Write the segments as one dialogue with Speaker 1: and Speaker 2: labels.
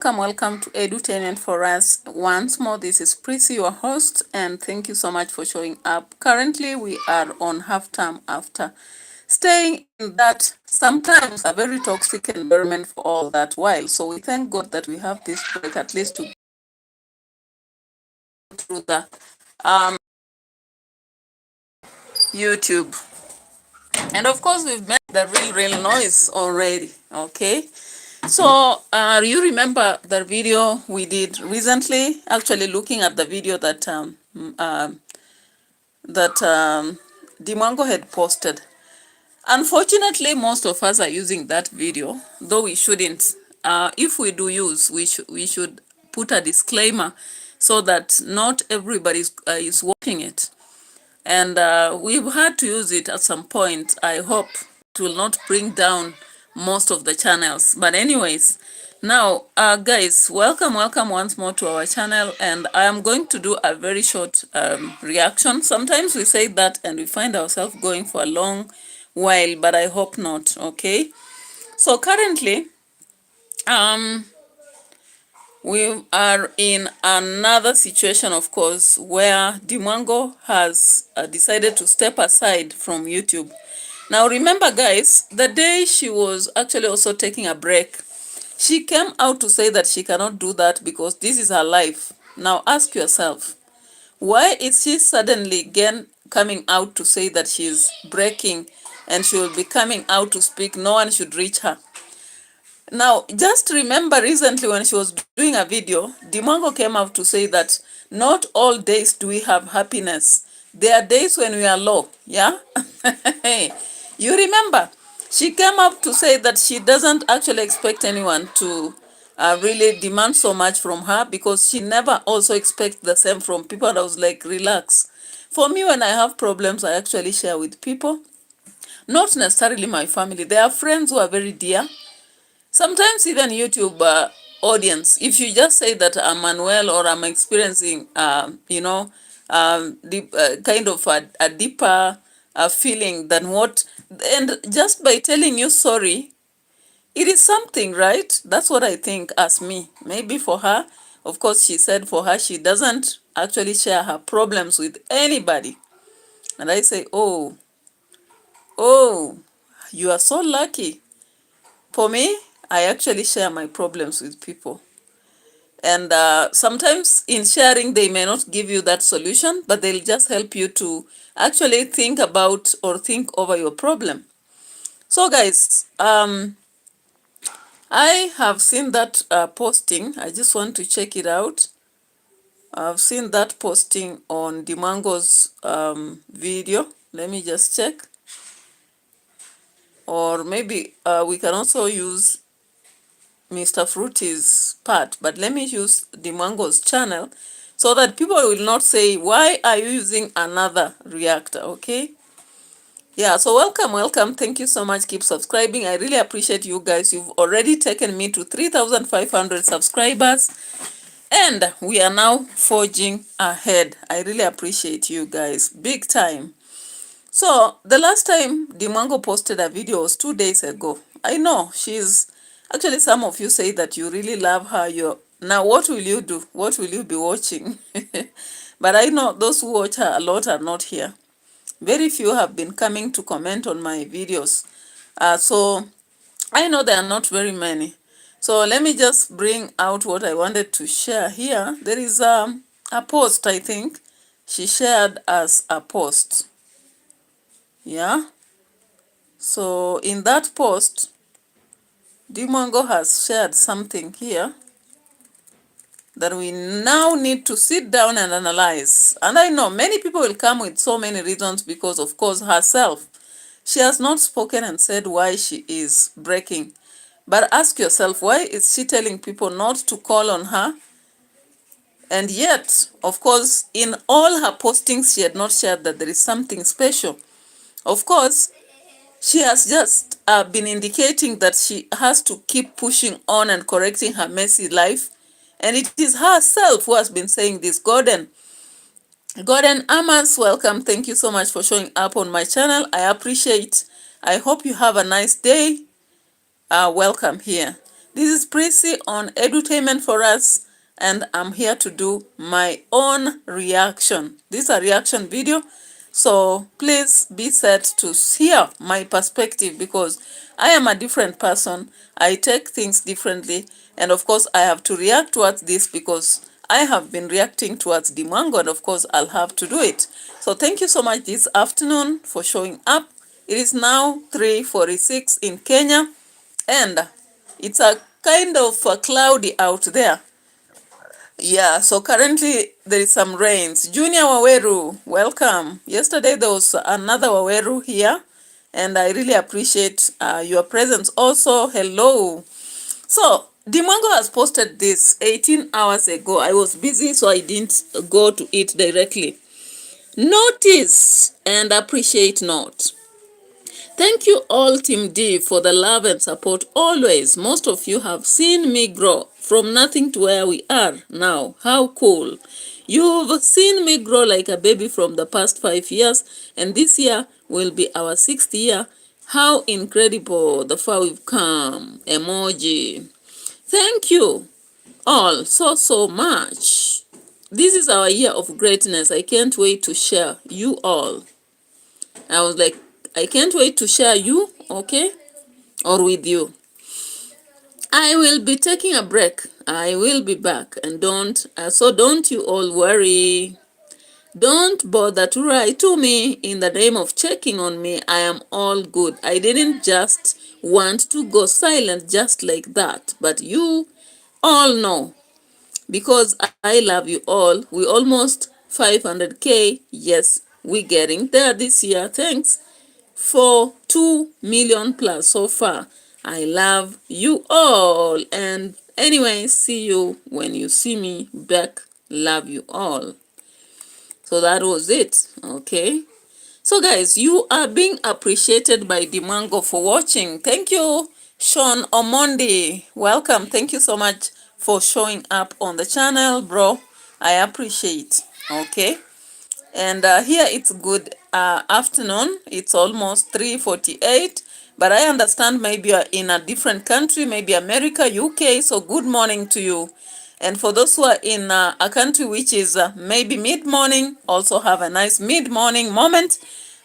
Speaker 1: Welcome to Edutainment for Us. Once more, this is Prissy, your host, and thank you so much for showing up. Currently, we are on half term after staying in that sometimes a very toxic environment for all that while. So we thank God that we have this break at least to go through the um, YouTube. And of course, we've made the real noise already, okay? So, you remember the video we did recently? Actually, looking at the video that DMWANGO had posted. Unfortunately, most of us are using that video, though we shouldn't. If we do use, we should put a disclaimer so that not everybody is watching it. And we've had to use it at some point. I hope it will not bring down most of the channels. But anyways, now, guys, welcome once more to our channel. And I am going to do a very short reaction. Sometimes we say that and we find ourselves going for a long while, but I hope not, okay? So currently, we are in another situation, of course, where DMWANGO has decided to step aside from YouTube. Now, remember, guys, the day she was actually also taking a break, she came out to say that she cannot do that because this is her life. Now, ask yourself, why is she suddenly again coming out to say that she's breaking and she will be coming out to speak? No one should reach her. Now, just remember recently when she was doing a video, DMWANGO came out to say that not all days do we have happiness. There are days when we are low, yeah? You remember? She came up to say that she doesn't actually expect anyone to really demand so much from her because she never also expects the same from people. And I was like, relax. For me, when I have problems, I actually share with people. Not necessarily my family. There are friends who are very dear. Sometimes even YouTube audience, if you just say that I'm unwell or I'm experiencing, kind of a deeper feeling than what, and just by telling you sorry, it is something, right? That's what I think as me. Maybe for her, of course, she said for her, she doesn't actually share her problems with anybody. And I say, oh, you are so lucky. For me, I actually share my problems with people. And sometimes in sharing, they may not give you that solution, but they'll just help you to actually think about or think over your problem. So guys, I have seen that posting. I just want to check it out. I've seen that posting on DMWANGO's video. Let me just check. Or maybe we can also use Mr. Fruity's part, but let me use DMWANGO's channel so that people will not say, why are you using another reactor, okay? Yeah, so welcome. Thank you so much. Keep subscribing. I really appreciate you guys. You've already taken me to 3,500 subscribers, and we are now forging ahead. I really appreciate you guys, big time. So the last time DMWANGO posted a video was 2 days ago. I know she's actually, some of you say that you really love her. Now what will you do? What will you be watching? But I know those who watch her a lot are not here. Very few have been coming to comment on my videos. So I know there are not very many. So let me just bring out what I wanted to share here. There is a post, I think she shared as a post. Yeah. So in that post, DMWANGO has shared something here that we now need to sit down and analyze. And I know many people will come with so many reasons because, of course, herself, she has not spoken and said why she is breaking. But ask yourself, why is she telling people not to call on her? And yet, of course, in all her postings, she had not shared that there is something special. Of course, she has just been indicating that she has to keep pushing on and correcting her messy life. And it is herself who has been saying this. Gordon Amas, welcome. Thank you so much for showing up on my channel. I appreciate. I hope you have a nice day. Welcome here. This is Prissy on Edutainment for Us, and I'm here to do my own reaction. This is a reaction video, so please be set to hear my perspective because I am a different person. I take things differently, and of course I have to react towards this because I have been reacting towards DMWANGO, and of course I'll have to do it. So thank you so much this afternoon for showing up. It is now 3:46 in Kenya, and it's a kind of cloudy out there. Yeah, so currently there is some rains. Junior Waweru, welcome. Yesterday there was another Waweru here, and I really appreciate your presence also. Hello. So DMWANGO has posted this 18 hours ago. I was busy, so I didn't go to it directly. Notice and appreciate note. Thank you all Team D for the love and support always. Most of you have seen me grow from nothing to where we are now. How cool. You've seen me grow like a baby from the past 5 years, and this year will be our 6th year. How incredible the far we've come. Emoji. Thank you all so much. This is our year of greatness. I can't wait to share you all. I was like, I can't wait to share you, okay, or with you. I will be taking a break. I will be back, and don't you all worry. Don't bother to write to me in the name of checking on me. I am all good. I didn't just want to go silent just like that, but you all know because I love you all. We almost 500k. Yes, we're getting there this year. Thanks for 2 million plus so far. I love you all, and anyway, see you when you see me back. Love you all. So that was it. Okay, so guys, you are being appreciated by DMWANGO for watching. Thank you, Sean Omondi. Welcome. Thank you so much for showing up on the channel, bro. I appreciate. Okay, and here it's good afternoon. It's almost 3:48, but I understand maybe you're in a different country, maybe America, UK, so good morning to you. And for those who are in a country which is maybe mid-morning, also have a nice mid-morning moment.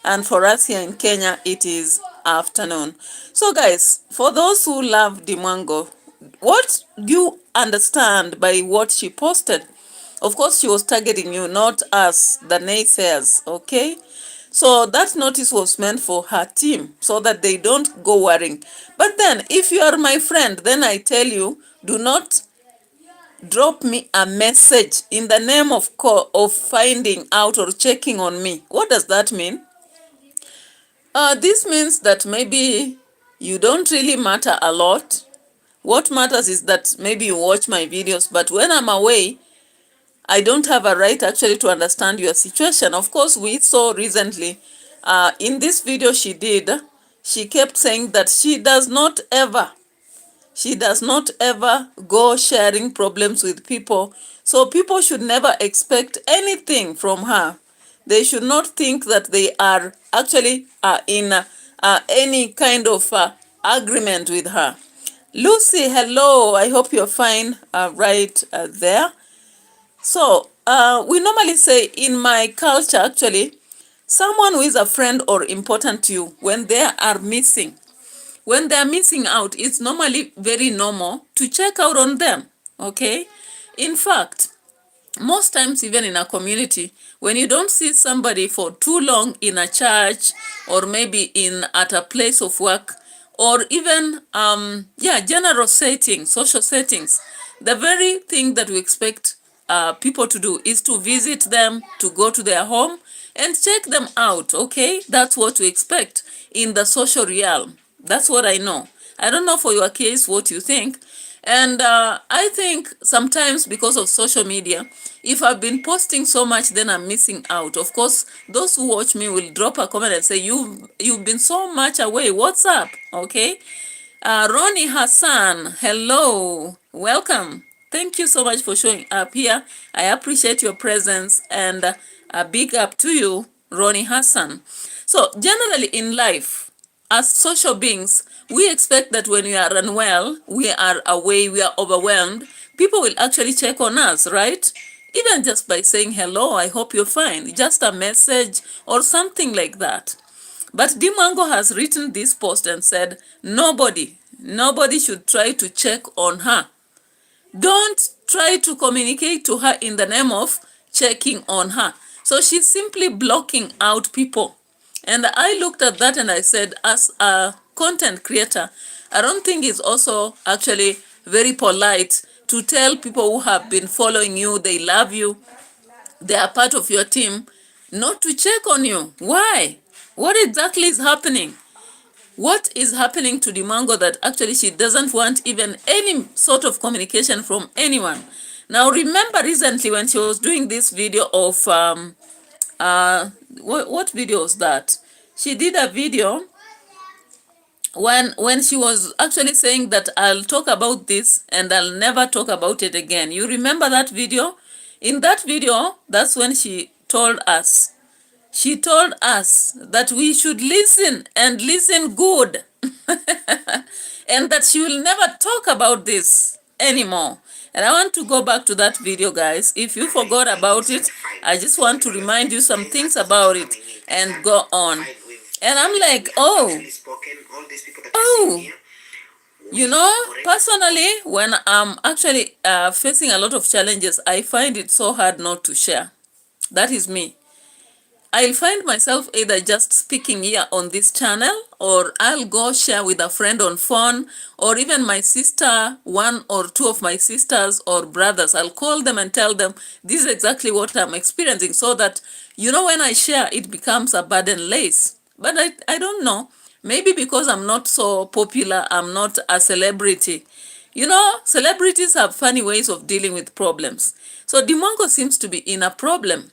Speaker 1: And for us here in Kenya, it is afternoon. So guys, for those who love DMWANGO, what do you understand by what she posted? Of course, she was targeting you, not us, the naysayers, okay? So that notice was meant for her team so that they don't go worrying. But then, if you are my friend, then I tell you, do not drop me a message in the name of finding out or checking on me. What does that mean? This means that maybe you don't really matter a lot. What matters is that maybe you watch my videos, but when I'm away, I don't have a right actually to understand your situation. Of course, we saw recently in this video she did, she kept saying that she does not ever go sharing problems with people. So people should never expect anything from her. They should not think that they are actually in any kind of agreement with her. Lucy, hello. I hope you're fine right there. So we normally say in my culture, actually, someone who is a friend or important to you, when they are missing, when they're missing out, it's normally very normal to check out on them, okay? In fact, most times even in a community, when you don't see somebody for too long in a church or maybe at a place of work or even general settings, social settings, the very thing that we expect people to do is to visit them, to go to their home and check them out, okay? That's what we expect in the social realm. That's what I know. I don't know for your case what you think. And I think sometimes because of social media, if I've been posting so much, then I'm missing out. Of course, those who watch me will drop a comment and say, you've been so much away. What's up? Okay. Ronnie Hassan, hello. Welcome. Thank you so much for showing up here. I appreciate your presence, and a big up to you, Ronnie Hassan. So generally in life, as social beings, we expect that when we are unwell, we are away, we are overwhelmed, people will actually check on us, right? Even just by saying hello, I hope you're fine, just a message or something like that. But DMWANGO has written this post and said, nobody should try to check on her. Don't try to communicate to her in the name of checking on her. So she's simply blocking out people. And I looked at that and I said, as a content creator, I don't think it's also actually very polite to tell people who have been following you, they love you, they are part of your team, not to check on you. Why? What exactly is happening? What is happening to DMWANGO that actually she doesn't want even any sort of communication from anyone? Now, remember recently when she was doing this video of, what video was that? She did a video when she was actually saying that I'll talk about this and I'll never talk about it again. You remember that video? In that video, that's when she told us that we should listen and listen good. And that she will never talk about this anymore. And I want to go back to that video, guys. If you forgot about it, I just want to remind you some things about it and go on. And I'm like, oh, you know, personally, when I'm actually facing a lot of challenges, I find it so hard not to share. That is me. I'll find myself either just speaking here on this channel, or I'll go share with a friend on phone, or even my sister, one or two of my sisters or brothers. I'll call them and tell them this is exactly what I'm experiencing, so that, you know, when I share, it becomes a burden less. But I don't know. Maybe because I'm not so popular, I'm not a celebrity. You know, celebrities have funny ways of dealing with problems. So DMWANGO seems to be in a problem.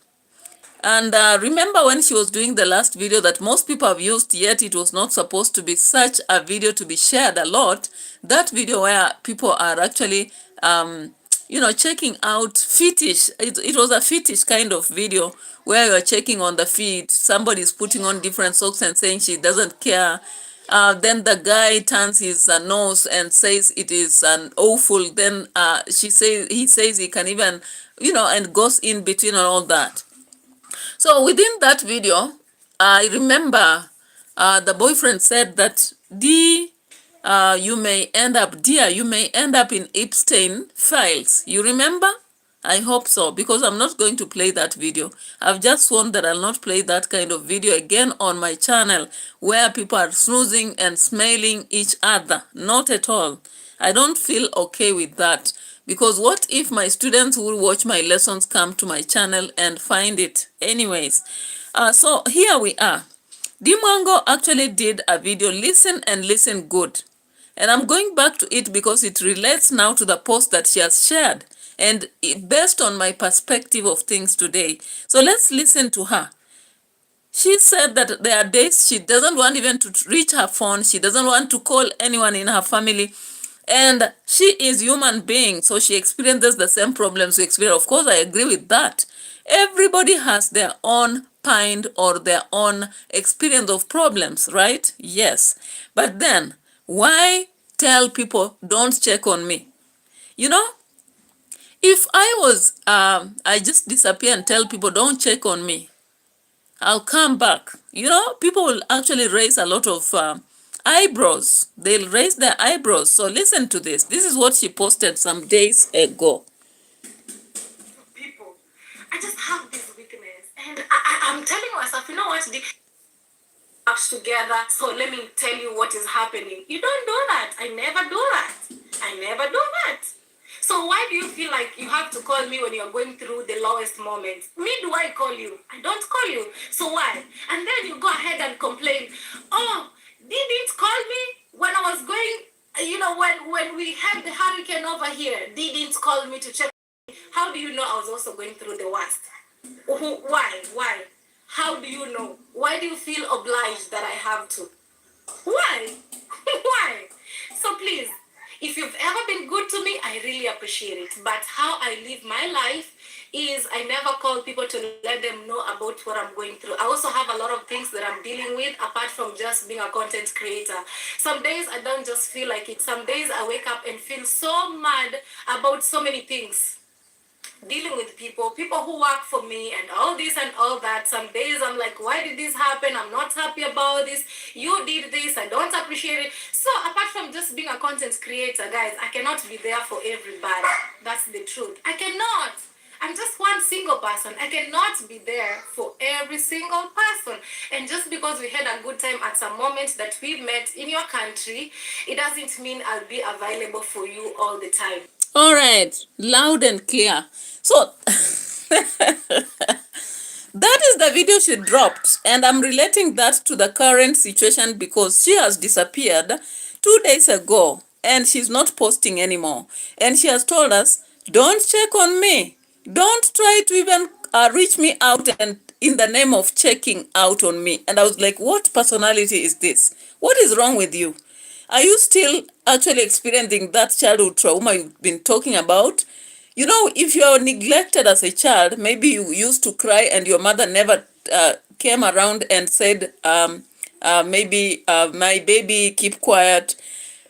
Speaker 1: And remember when she was doing the last video that most people have used, yet it was not supposed to be such a video to be shared a lot. That video where people are actually, you know, checking out fetish. It was a fetish kind of video where you're checking on the feet. Somebody's putting on different socks and saying she doesn't care. Then the guy turns his nose and says it is an awful. Then he says he can even, you know, and goes in between and all that. So within that video, I remember the boyfriend said that you may end up in EPSTEIN files. You remember? I hope so, because I'm not going to play that video. I've just sworn that I'll not play that kind of video again on my channel where people are snoozing and smelling each other. Not at all. I don't feel okay with that. Because what if my students who watch my lessons come to my channel and find it? Anyways, so here we are. DMWANGO actually did a video, listen and listen good. And I'm going back to it because it relates now to the post that she has shared. And based on my perspective of things today. So let's listen to her. She said that there are days she doesn't want even to reach her phone. She doesn't want to call anyone in her family. And she is human being, so she experiences the same problems we experience. Of course, I agree with that. Everybody has their own kind or their own experience of problems, right? Yes. But then, why tell people, don't check on me? You know, if I was, I just disappear and tell people, don't check on me, I'll come back. You know, people will actually raise a lot of eyebrows. They'll raise their eyebrows. So listen to this. This is what she posted some days ago.
Speaker 2: People, I just have this weakness. And I'm telling myself, you know what? Together, so let me tell you what is happening. You don't do that. I never do that. I never do that. So why do you feel like you have to call me when you're going through the lowest moments? Me, do I call you? I don't call you. So why? And then you go ahead and complain. Oh, didn't call me when I was going, you know, when we had the hurricane over here. Didn't call me to check. How do you know I was also going through the worst? Why? Why? How do you know? Why do you feel obliged that I have to? Why? Why? So please, If you've ever been good to me, I really appreciate it. But how I live my life is I never call people to let them know about what I'm going through. I also have a lot of things that I'm dealing with apart from just being a content creator. Some days I don't just feel like it. Some days I wake up and feel so mad about so many things, dealing with people who work for me and all this and all that. Some days I'm like, why did this happen? I'm not happy about this. You did this, I don't appreciate it. So apart from just being a content creator, guys, I cannot be there for everybody. That's the truth. I cannot. I'm just one single person. I cannot be there for every single person. And just because we had a good time at some moment that we met in your country, it doesn't mean I'll be available for you all the time.
Speaker 1: All right, loud and clear. So that is the video she dropped, and I'm relating that to the current situation because she has disappeared 2 days ago and she's not posting anymore. And she has told us, don't check on me. Don't try to even reach me out and in the name of checking out on me. And I was like, what personality is this? What is wrong with you? Are you still actually experiencing that childhood trauma you've been talking about? You know, if you are neglected as a child, maybe you used to cry and your mother never came around and said, maybe my baby, keep quiet.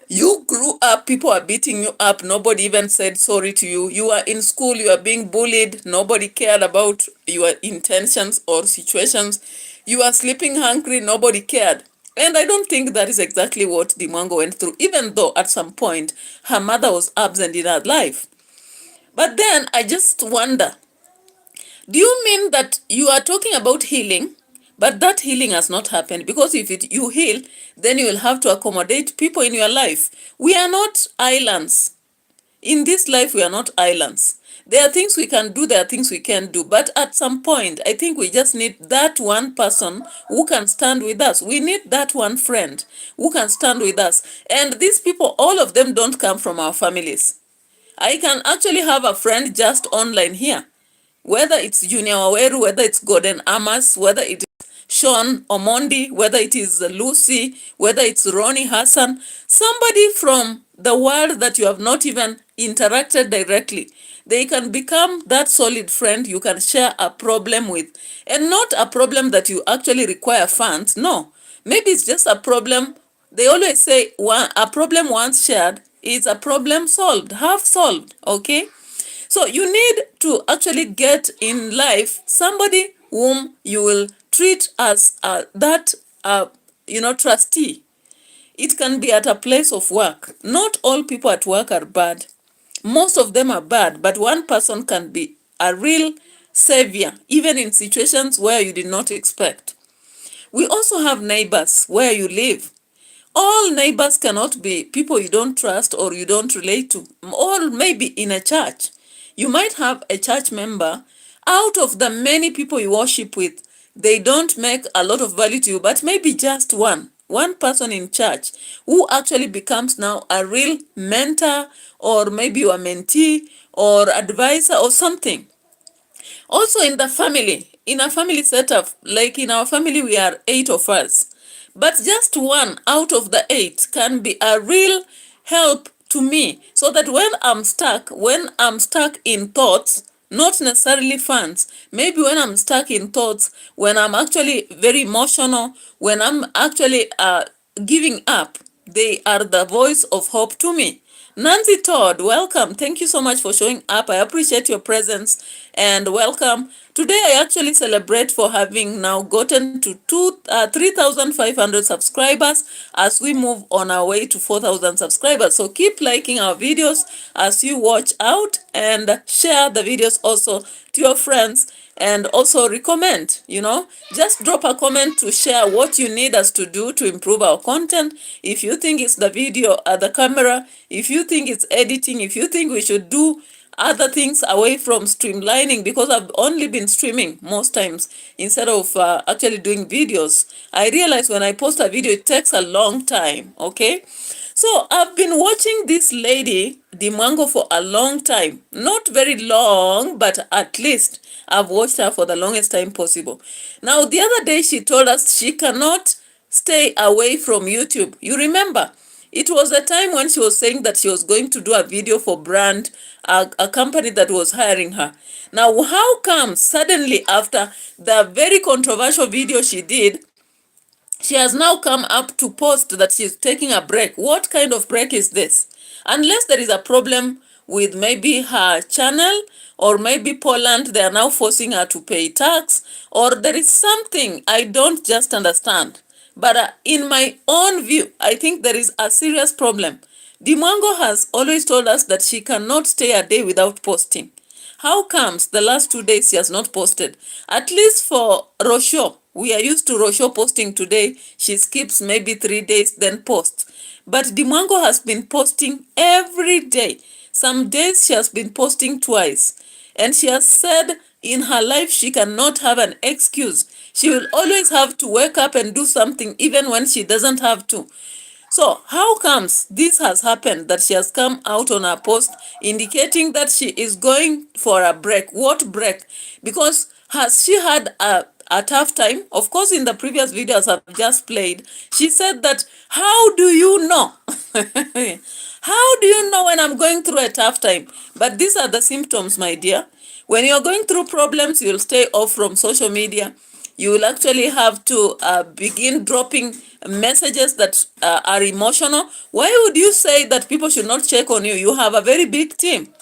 Speaker 1: You grew up, people are beating you up, nobody even said sorry to you. You are in school, you are being bullied, nobody cared about your intentions or situations. You are sleeping hungry, nobody cared. And I don't think that is exactly what DeMwango went through, even though at some point her mother was absent in her life. But then I just wonder, do you mean that you are talking about healing, but that healing has not happened? Because if you heal, then you will have to accommodate people in your life. We are not islands. In this life, we are not islands. There are things we can do, there are things we can do. But at some point, I think we just need that one person who can stand with us. We need that one friend who can stand with us. And these people, all of them don't come from our families. I can actually have a friend just online here, whether it's Junior Waweru, whether it's Gordon Amas, whether it is Sean Omondi, whether it is Lucy, whether it's Ronnie Hassan, somebody from the world that you have not even interacted directly. They can become that solid friend you can share a problem with, and not a problem that you actually require funds. No, maybe it's just a problem. They always say a problem once shared is a problem solved, half solved, okay? So you need to actually get in life somebody whom you will treat as trustee. It can be at a place of work. Not all people at work are bad. Most of them are bad, but one person can be a real savior, even in situations where you did not expect. We also have neighbors where you live. All neighbors cannot be people you don't trust or you don't relate to. Or maybe in a church. You might have a church member, out of the many people you worship with, they don't make a lot of value to you, but maybe just one person in church who actually becomes now a real mentor, or maybe your mentee or advisor or something. Also in the family, in a family setup, like in our family, we are 8 of us. But just one out of the 8 can be a real help to me, so that when I'm stuck in thoughts, not necessarily funds, maybe when I'm stuck in thoughts, when I'm actually very emotional, when I'm actually giving up, they are the voice of hope to me. Nancy Todd, welcome. Thank you so much for showing up. I appreciate your presence and welcome. Today I actually celebrate for having now gotten to 3,500 subscribers as we move on our way to 4,000 subscribers. So keep liking our videos as you watch out, and share the videos also to your friends, and also recommend, just drop a comment to share what you need us to do to improve our content. If you think it's the video at the camera, if you think it's editing, if you think we should do other things away from streamlining, because I've only been streaming most times instead of actually doing videos. I realize when I post a video, it takes a long time, okay? So I've been watching this lady, DeMwango, for a long time. Not very long, but at least I've watched her for the longest time possible. Now, the other day she told us she cannot stay away from YouTube. You remember? It was a time when she was saying that she was going to do a video for brand, a company that was hiring her. Now, how come suddenly after the very controversial video she did, she has now come up to post that she's taking a break? What kind of break is this? Unless there is a problem with maybe her channel, or maybe Poland, they are now forcing her to pay tax, or there is something I don't just understand. But in my own view, I think there is a serious problem. DMWANGO has always told us that she cannot stay a day without posting. How comes the last 2 days she has not posted? At least for Rosho, we are used to Rosho posting today. She skips maybe 3 days, then posts. But DMWANGO has been posting every day. Some days she has been posting twice. And she has said in her life she cannot have an excuse. She will always have to wake up and do something even when she doesn't have to. So how comes this has happened, that she has come out on her post indicating that she is going for a break? What break? Because has she had a tough time? Of course, in the previous videos I've just played, she said that, how do you know? How do you know when I'm going through a tough time? But these are the symptoms, my dear. When you're going through problems, you'll stay off from social media. You will actually have to begin dropping messages that are emotional. Why would you say that people should not check on you? You have a very big team.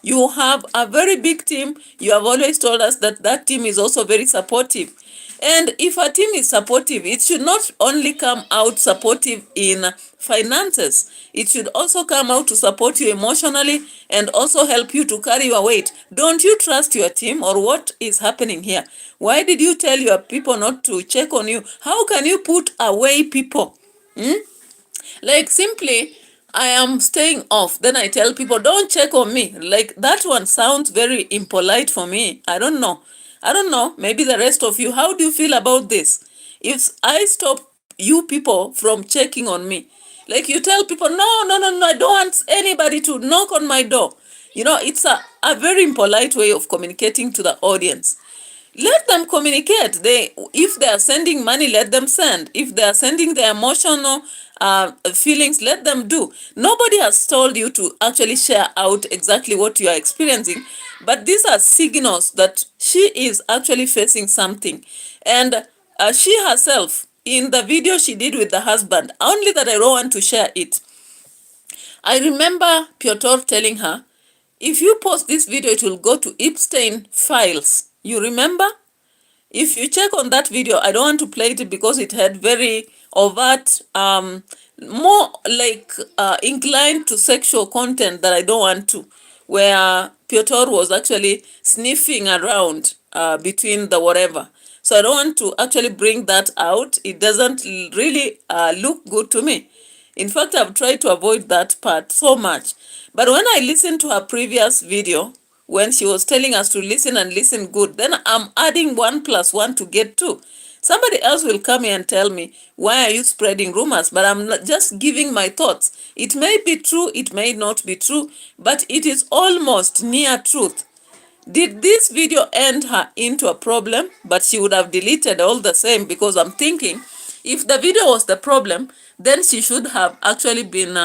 Speaker 1: You have a very big team. You have always told us that that team is also very supportive. And if a team is supportive, it should not only come out supportive in finances. It should also come out to support you emotionally and also help you to carry your weight. Don't you trust your team, or what is happening here? Why did you tell your people not to check on you? How can you put away people? Like, simply, I am staying off, then I tell people, don't check on me. Like, that one sounds very impolite for me. I don't know. Maybe the rest of you, how do you feel about this? If I stop you people from checking on me, like, you tell people, no, no, no, no, I don't want anybody to knock on my door. You know, it's a very impolite way of communicating to the audience. Let them communicate. If they are sending money, let them send. If they are sending their emotional feelings, let them do. Nobody has told you to actually share out exactly what you are experiencing, but these are signals that she is actually facing something. And she herself, in the video she did with the husband, only that I don't want to share it, I remember Piotr telling her, if you post this video, it will go to EPSTEIN files. You remember? If you check on that video, I don't want to play it because it had very overt, more like inclined to sexual content that I don't want to, where Piotr was actually sniffing around between the whatever. So I don't want to actually bring that out. It doesn't really look good to me. In fact, I've tried to avoid that part so much. But when I listened to her previous video, when she was telling us to listen and listen good, then I'm adding 1 + 1 to get 2. Somebody else will come here and tell me, why are you spreading rumors? But I'm not just giving my thoughts. It may be true, it may not be true, but it is almost near truth. Did this video end her into a problem? But she would have deleted all the same, because I'm thinking, if the video was the problem, then she should have actually been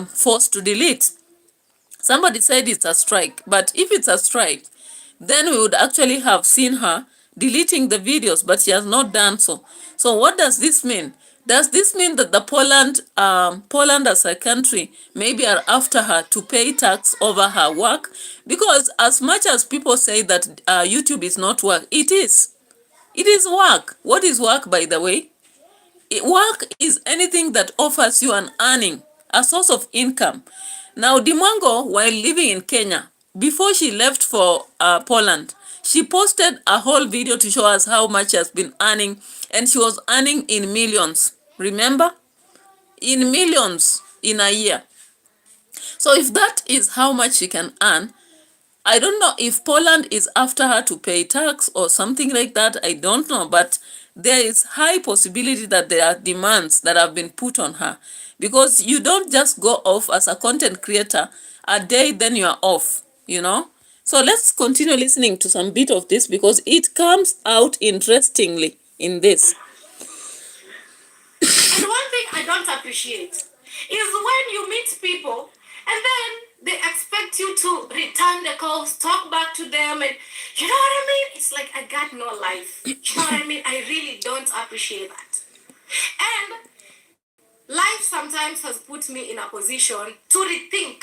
Speaker 1: forced to delete. Somebody said it's a strike, but if it's a strike, then we would actually have seen her deleting the videos, but she has not done so. So what does this mean? Does this mean that the Poland as a country maybe are after her to pay tax over her work? Because as much as people say that YouTube is not work, it is. It is work. What is work, by the way? Work is anything that offers you an earning, a source of income. Now, DMWANGO, while living in Kenya, before she left for Poland, she posted a whole video to show us how much she has been earning, and she was earning in millions. Remember? In millions in a year. So if that is how much she can earn, I don't know if Poland is after her to pay tax or something like that. I don't know, but there is high possibility that there are demands that have been put on her, because you don't just go off as a content creator a day, then you are off, you know. So let's continue listening to some bit of this, because it comes out interestingly in this.
Speaker 2: And one thing I don't appreciate is when you meet people and then they expect you to return the calls, talk back to them, and you know what I mean? It's like I got no life. You know what I mean? I really don't appreciate that. And life sometimes has put me in a position to rethink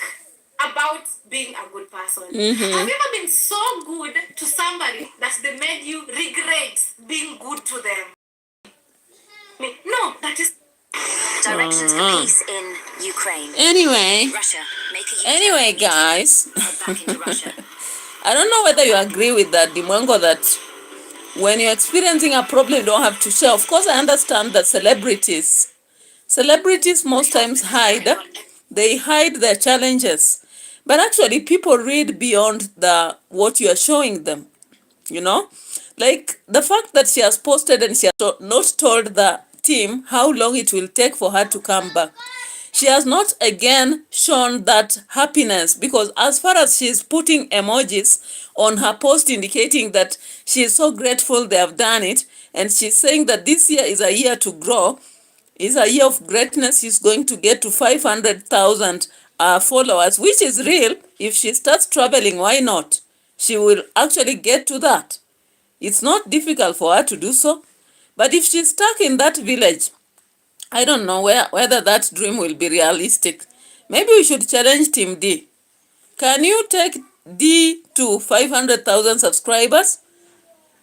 Speaker 2: about being a good person. Have you ever been so good to somebody that they made you regret being good to them? No, that is
Speaker 3: Directions for peace in Ukraine.
Speaker 1: Anyway,
Speaker 3: Russia, make a U-turn
Speaker 1: guys,
Speaker 3: head back into Russia.
Speaker 1: I don't know whether you agree with that, Dimwango, that when you're experiencing a problem, you don't have to share. Of course, I understand that celebrities most times hide. They hide their challenges. But actually, people read beyond what you are showing them, you know? Like the fact that she has posted and she has not told the team how long it will take for her to come back. She has not again shown that happiness, because as far as she's putting emojis on her post indicating that she is so grateful they have done it, and she's saying that this year is a year to grow, is a year of greatness, she's going to get to 500,000 followers, which is real. If she starts traveling, why not? She will actually get to that. It's not difficult for her to do so. But if she's stuck in that village, I don't know whether that dream will be realistic. Maybe we should challenge Team D. Can you take D to 500,000 subscribers?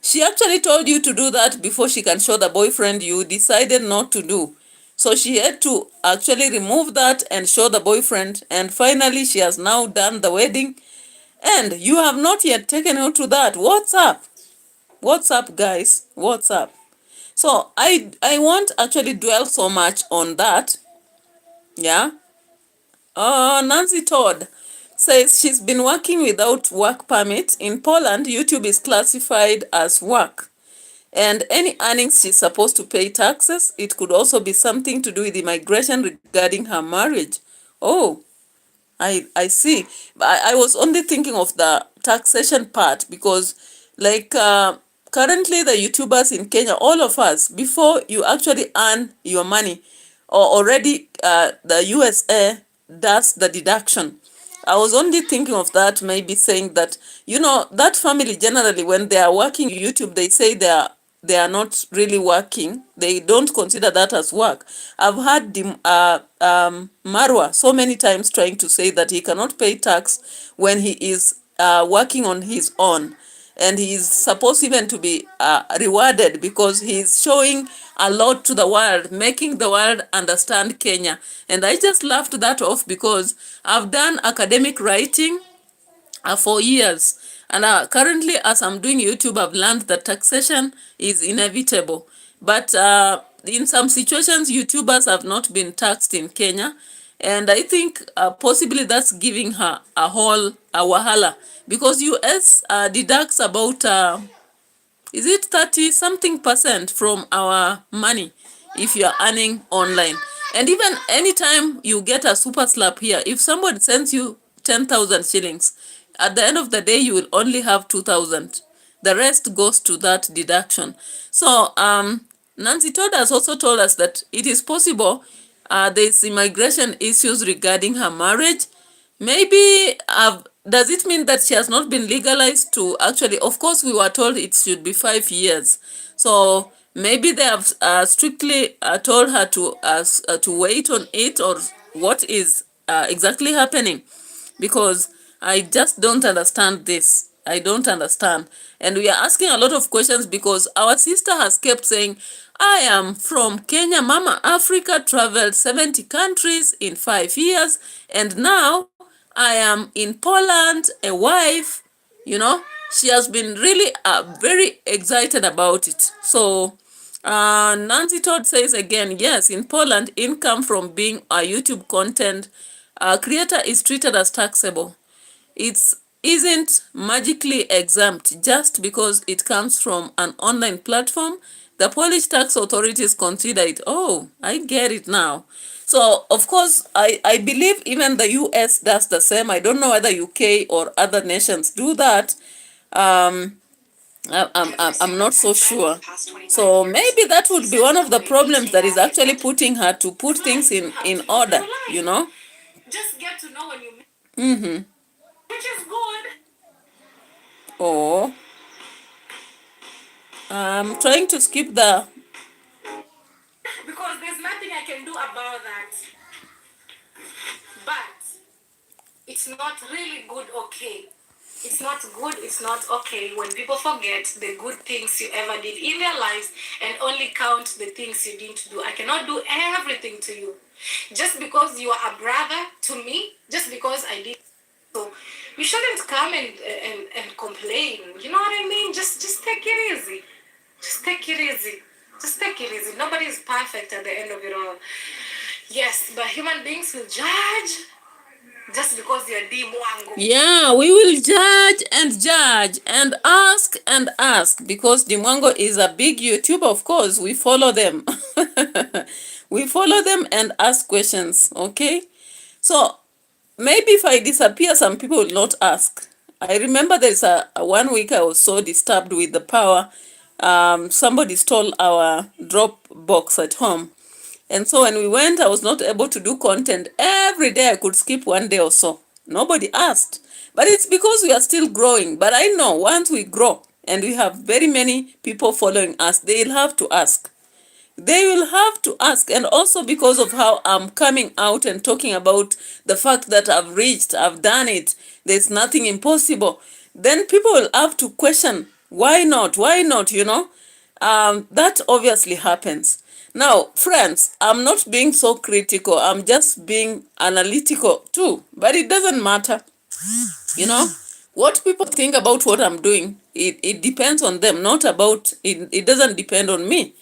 Speaker 1: She actually told you to do that before she can show the boyfriend. You decided not to do. So she had to actually remove that and show the boyfriend. And finally, she has now done the wedding. And you have not yet taken her to that. What's up? What's up, guys? What's up? So I won't actually dwell so much on that. Yeah. Nancy Todd says she's been working without work permit. In Poland, YouTube is classified as work. And any earnings she's supposed to pay taxes. It could also be something to do with immigration regarding her marriage. Oh, I see. I was only thinking of the taxation part because, like, currently the YouTubers in Kenya, all of us, before you actually earn your money, or already the USA does the deduction. I was only thinking of that, maybe saying that, you know, that family generally, when they are working YouTube, they say they are not really working. They don't consider that as work. I've heard Marwa so many times trying to say that he cannot pay tax when he is working on his own. And he is supposed even to be rewarded because he is showing a lot to the world, making the world understand Kenya. And I just laughed that off because I've done academic writing for years. And currently, as I'm doing YouTube, I've learned that taxation is inevitable. But in some situations, YouTubers have not been taxed in Kenya. And I think possibly that's giving her a whole wahala. Because US deducts about, is it 30 something percent from our money if you're earning online. And even anytime you get a super slap here, if somebody sends you 10,000 shillings, at the end of the day, you will only have 2,000. The rest goes to that deduction. So Nancy Todd has also told us that it is possible there's immigration issues regarding her marriage. Maybe, does it mean that she has not been legalized to actually, of course, we were told it should be 5 years. So maybe they have strictly told her to wait on it, or what is exactly happening? Because I just don't understand this. I don't understand. And we are asking a lot of questions because our sister has kept saying, I am from Kenya, Mama Africa, traveled 70 countries in 5 years, and now I am in Poland, a wife. You know, she has been really very excited about it. So Nancy Todd says again, yes, in Poland, income from being a YouTube content creator is treated as taxable. It isn't magically exempt just because it comes from an online platform. The Polish tax authorities consider it. Oh, I get it now. So, of course, I believe even the US does the same. I don't know whether UK or other nations do that. I'm not so sure. So maybe that would be one of the problems that is actually putting her to put things in order, you know.
Speaker 2: Just get to know when you meet,
Speaker 1: Mm-hmm.
Speaker 2: which is good.
Speaker 1: Oh, I'm trying to skip the.
Speaker 2: Because there's nothing I can do about that. But it's not really good, okay. It's not good, it's not okay when people forget the good things you ever did in their lives and only count the things you didn't do. I cannot do everything to you. Just because you are a brother to me, just because I did. So you shouldn't come and complain. You know what I mean? Just take it easy. Just take it easy. Just take it easy. Nobody is perfect at the end of it all. Yes, but human beings will judge just because you're DMWANGO.
Speaker 1: Yeah, we will judge and ask because DMWANGO is a big YouTube. Of course, we follow them. We follow them and ask questions. Okay, so maybe if I disappear, some people will not ask. I remember there's a 1 week I was so disturbed with the power. Somebody stole our drop box at home. And so when we went, I was not able to do content. Every day I could skip 1 day or so. Nobody asked. But it's because we are still growing. But I know once we grow and we have very many people following us, they'll have to ask. They will have to ask. And also because of how I'm coming out and talking about the fact that I've reached, I've done it, there's nothing impossible, then people will have to question, why not? Why not, you know? That obviously happens. Now, friends, I'm not being so critical. I'm just being analytical too. But it doesn't matter. You know, what people think about what I'm doing, it depends on them, not about, it doesn't depend on me.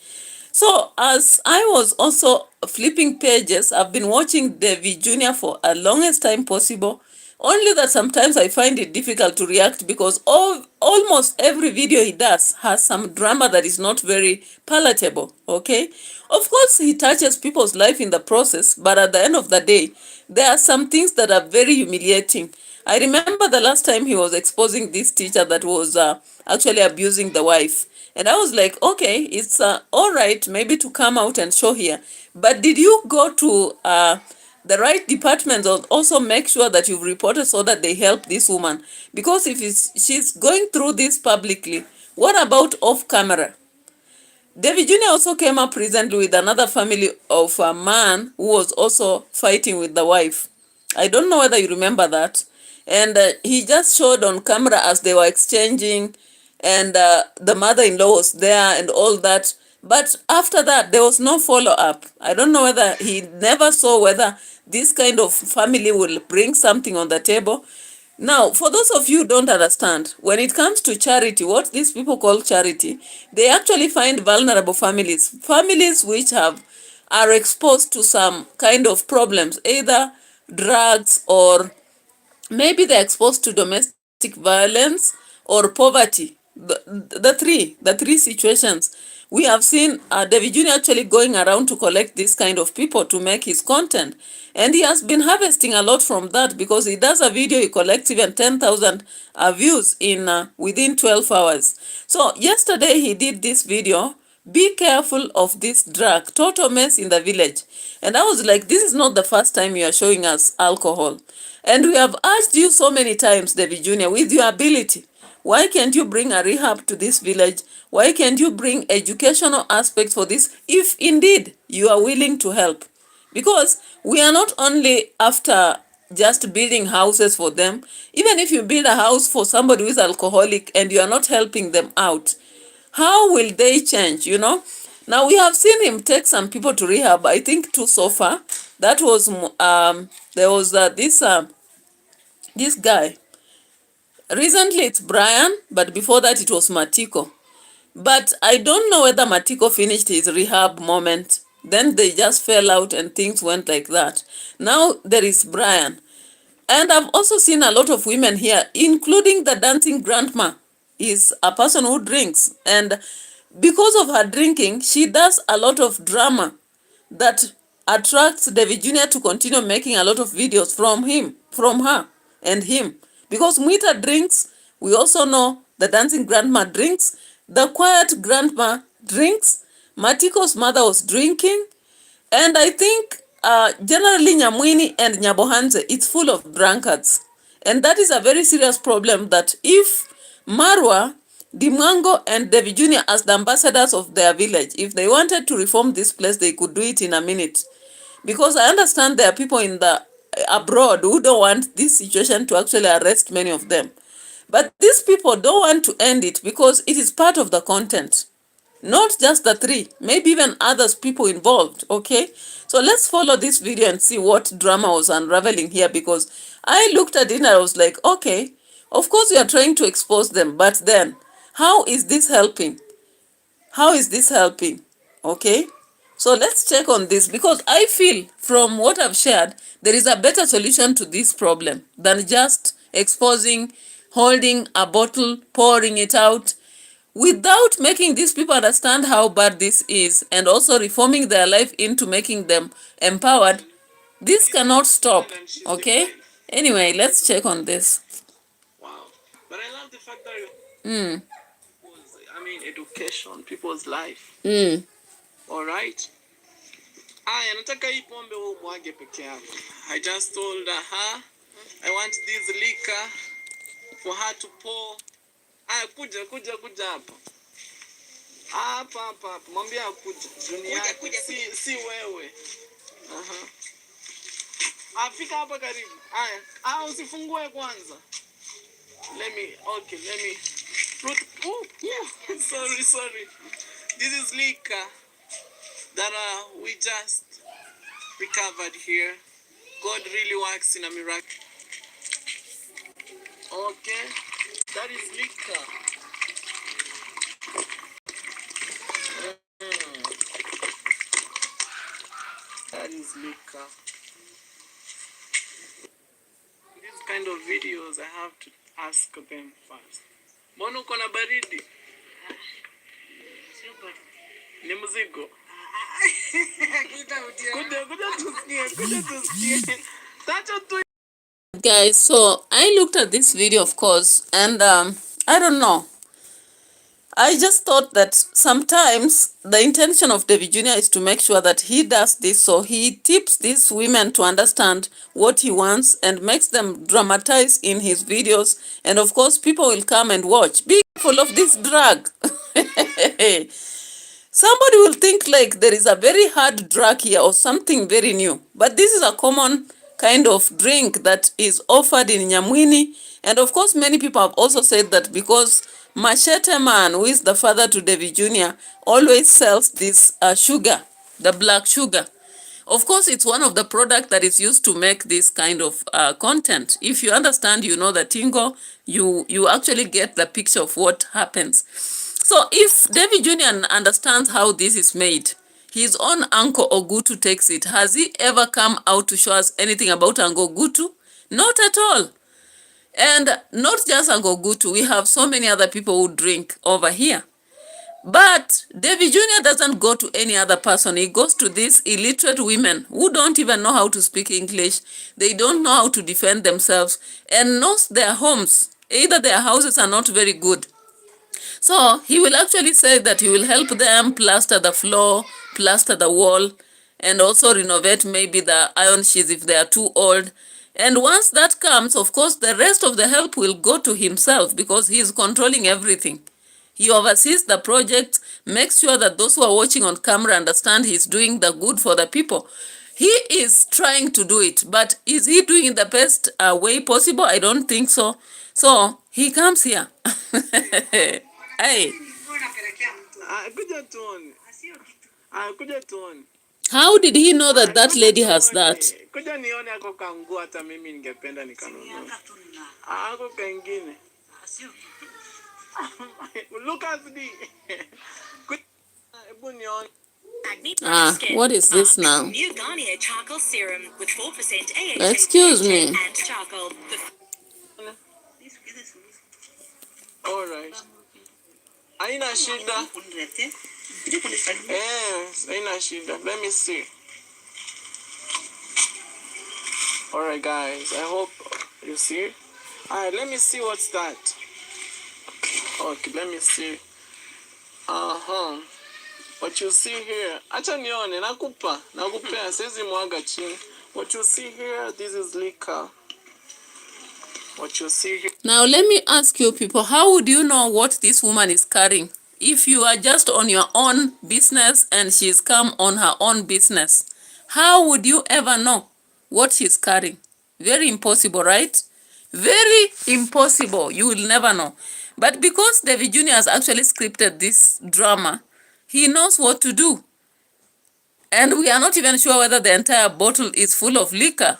Speaker 1: So as I was also flipping pages, I've been watching DAVY Jr. for a longest time possible. Only that sometimes I find it difficult to react because almost every video he does has some drama that is not very palatable, okay? Of course, he touches people's life in the process, but at the end of the day, there are some things that are very humiliating. I remember the last time he was exposing this teacher that was actually abusing the wife. And I was like, okay, it's all right maybe to come out and show here. But did you go to the right departments or also make sure that you've reported so that they help this woman? Because if she's going through this publicly, what about off camera? David Jr. also came up recently with another family of a man who was also fighting with the wife. I don't know whether you remember that. And he just showed on camera as they were exchanging, and the mother-in-law was there and all that. But after that, there was no follow-up. I don't know whether he never saw whether this kind of family will bring something on the table. Now, for those of you who don't understand, when it comes to charity, what these people call charity, they actually find vulnerable families which are exposed to some kind of problems, either drugs or maybe they're exposed to domestic violence or poverty. The three situations. We have seen David Jr. actually going around to collect this kind of people to make his content. And he has been harvesting a lot from that because he does a video, he collects even 10,000 views in within 12 hours. So yesterday he did this video, be careful of this drug, total mess in the village. And I was like, this is not the first time you are showing us alcohol. And we have asked you so many times, David Jr., with your ability, why can't you bring a rehab to this village? Why can't you bring educational aspects for this if indeed you are willing to help? Because we are not only after just building houses for them. Even if you build a house for somebody who is alcoholic and you are not helping them out, how will they change, you know? Now, we have seen him take some people to rehab, I think two so far. That was, there was this guy. Recently, it's Brian, but before that, it was Matiko. But I don't know whether Matiko finished his rehab moment. Then they just fell out and things went like that. Now, there is Brian. And I've also seen a lot of women here, including the dancing grandma, is a person who drinks. And because of her drinking, she does a lot of drama that attracts David Jr. to continue making a lot of videos from her, and him. Because Mwita drinks, we also know that the dancing grandma drinks, the quiet grandma drinks, Matiko's mother was drinking, and I think generally Nyamwini and Nyabohanze, it's full of drunkards. And that is a very serious problem that if Marwa, DMWANGO and Davy Jr. as the ambassadors of their village, if they wanted to reform this place, they could do it in a minute. Because I understand there are people in the abroad who don't want this situation to actually arrest many of them. But these people don't want to end it because it is part of the content. Not just the three, maybe even others people involved, okay? So let's follow this video and see what drama was unraveling here, because I looked at it and I was like, okay, of course you are trying to expose them, but then how is this helping? How is this helping? Okay? So let's check on this, because I feel from what I've shared, there is a better solution to this problem than just exposing, holding a bottle, pouring it out, without making these people understand how bad this is and also reforming their life into making them empowered. This cannot stop, okay? Anyway, let's check on this.
Speaker 4: Wow. But I love the fact that I mean, education, people's life. All right. Aya, nataka hii pombe wewe mwage peke yako. I just told her I want this liquor for her to pour. Aya, kuja hapa. Hapa. Mwambie akuja. Dunia si wewe. Afika hapa karibu. Aya, usifungue kwanza. Let me. Oh, yeah. Sorry. This is liquor that we just recovered here. God really works in a miracle. Okay, that is liquor. That is liquor. These kind of videos, I have to ask them first. Mbona uko na baridi? Ni mzigo. Kuja tusikie.
Speaker 1: Guys, so I looked at this video, of course, and I don't know. I just thought that sometimes the intention of David Jr. is to make sure that he does this, so he tips these women to understand what he wants and makes them dramatize in his videos. And of course, people will come and watch. Be careful of this drug. Somebody will think like there is a very hard drug here or something very new. But this is a common kind of drink that is offered in Nyamwini. And of course, many people have also said that because Machete Man, who is the father to David Jr., always sells this sugar, the black sugar. Of course, it's one of the products that is used to make this kind of content. If you understand, you know the tingo, you actually get the picture of what happens. So if David Jr. understands how this is made, his own uncle Ogutu takes it. Has he ever come out to show us anything about Uncle Ogutu? Not at all. And not just Uncle Ogutu, we have so many other people who drink over here. But David Jr. doesn't go to any other person. He goes to these illiterate women who don't even know how to speak English. They don't know how to defend themselves and knows their homes. Either their houses are not very good. So he will actually say that he will help them plaster the floor, plaster the wall, and also renovate maybe the iron sheets if they are too old. And once that comes, of course, the rest of the help will go to himself because he is controlling everything. He oversees the project, makes sure that those who are watching on camera understand he's doing the good for the people. He is trying to do it, but is he doing it the best way possible? I don't think so. So he comes here. Hey. How did he know that that lady has that?
Speaker 4: Kuja nione ako kangu hata mimi ningependa nikanunua. Ako kengine. Look at me.
Speaker 1: What is this now?
Speaker 3: New Garnier charcoal serum with 4% AHA.
Speaker 1: Excuse me.
Speaker 3: And charcoal.
Speaker 4: All right. Haina shida. Haina shida. Let me see. All right, guys. I hope you see. All right, let me see what's that. Okay, let me see. What you see here, acha nione, nakupea, sizi mwaga chini. What you see here, this is liquor. What you see here.
Speaker 1: Now let me ask you people, how would you know what this woman is carrying? If you are just on your own business and she's come on her own business, how would you ever know what she's carrying? Very impossible, right? Very impossible. You will never know. But because David Jr. has actually scripted this drama, he knows what to do. And we are not even sure whether the entire bottle is full of liquor.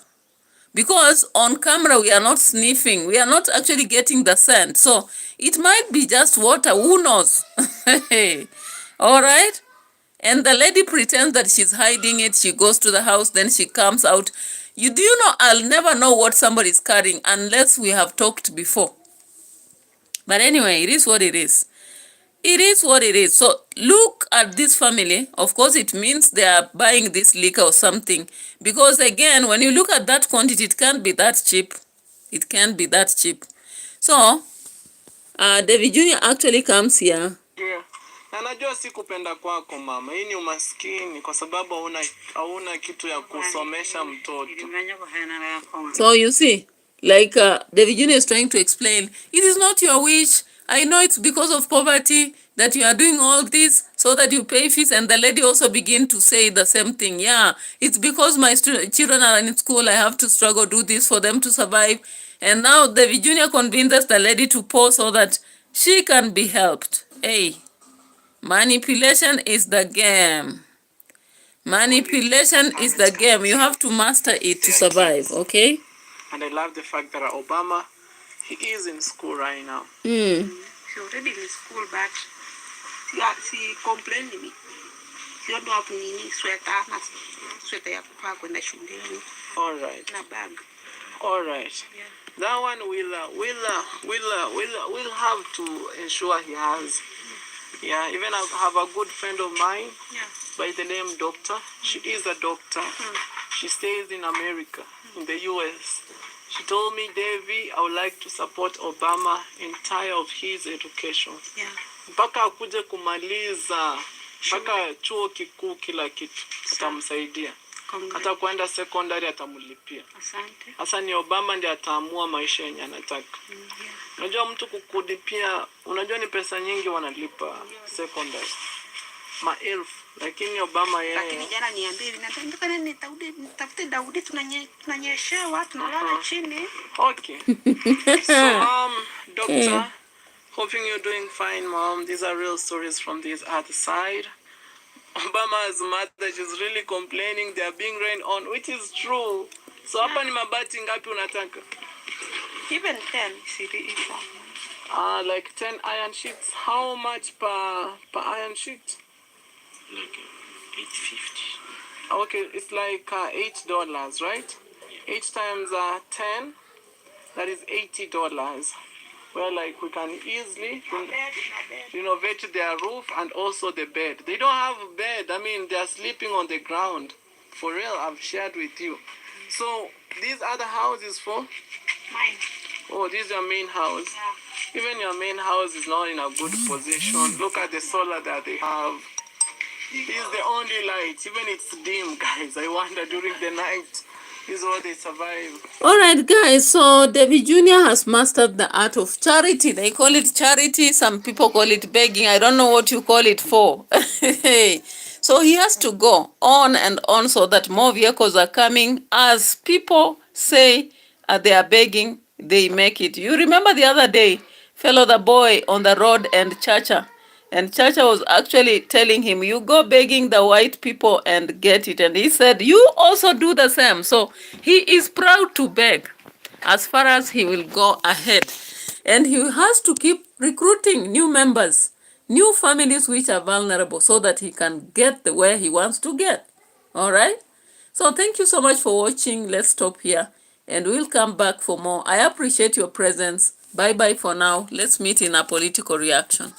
Speaker 1: Because on camera, we are not sniffing. We are not actually getting the scent. So it might be just water. Who knows? All right? And the lady pretends that she's hiding it. She goes to the house, then she comes out. Do you know, I'll never know what somebody's carrying unless we have talked before. But anyway, it is what it is. It is what it is. So look at this family. Of course, it means they are buying this liquor or something. Because again, when you look at that quantity, it can't be that cheap. It can't be that cheap. So, David Jr. actually comes here.
Speaker 4: Yeah. Na najua si kupenda kwako mama. Hii ni umaskini kwa sababu hauna kitu ya kusomesha mtoto.
Speaker 1: So you see, like David Jr. is trying to explain, it is not your wish. I know it's because of poverty that you are doing all this so that you pay fees. And the lady also begin to say the same thing. Yeah, it's because my children are in school. I have to struggle, do this for them to survive. And now David Jr. convinces the lady to pause so that she can be helped. Hey, manipulation is the game. Manipulation is the game. You have to master it to survive, okay?
Speaker 4: And I love the fact that Obama, he is in school right now.
Speaker 2: He's already in school, but he complained to me. You don't have any sweater ya kuvaa kwenda shuleni.
Speaker 4: All right.
Speaker 2: Na bag.
Speaker 4: All right.
Speaker 2: Yeah.
Speaker 4: That one we'll have to ensure he has. Yeah, even I have a good friend of mine by the name Doctor. She is a doctor. She stays in America, in the US. She told me, Davy, I would like to support Obama entire of his education.
Speaker 2: Yeah.
Speaker 4: Mpaka akuje kumaliza, mpaka chuo kikuu kila kitu, tutamsaidia. Hata kuenda secondary atamulipia.
Speaker 2: Asante.
Speaker 4: Hasa ni Obama ndiye ataamua maisha yenye anataka. Unajua mtu kukulipia, unajua ni pesa nyingi wanalipa secondary. Maelfu, lakini Obama yeye.
Speaker 2: Lakini jana niambie, nataka nitafute Daudi tunanyeshewa, tunalala chini.
Speaker 4: Okay. So doctor, hoping you're doing fine, mom. These are real stories from this other side. Obama's mother, she's really complaining they are being rained on, which is true. So hapa ni mabati ngapi unataka?
Speaker 2: Even 10 city.
Speaker 4: Like 10 iron sheets. How much per iron sheet?
Speaker 5: Like $8.50.
Speaker 4: Okay, it's like $8, right? Yeah. 8 times 10, that is $80. Well, like we can easily renovate their roof and also the bed. They don't have a bed. I mean, they are sleeping on the ground. For real, I've shared with you. So these other houses for?
Speaker 2: Mine.
Speaker 4: Oh, this is your main house.
Speaker 2: Yeah.
Speaker 4: Even your main house is not in a good position. Look at the solar that they have. This is the only light. Even it's dim, guys. I wonder during the night. This is how they survive.
Speaker 1: All right, guys. So David Jr. has mastered the art of charity. They call it charity. Some people call it begging. I don't know what you call it for. So he has to go on and on so that more vehicles are coming. As people say they are begging, they make it. You remember the other day, fellow the boy on the road and Chacha. And Chacha was actually telling him, you go begging the white people and get it. And he said, you also do the same. So he is proud to beg as far as he will go ahead. And he has to keep recruiting new members, new families which are vulnerable so that he can get where he wants to get. All right? So thank you so much for watching. Let's stop here and we'll come back for more. I appreciate your presence. Bye-bye for now. Let's meet in a political reaction.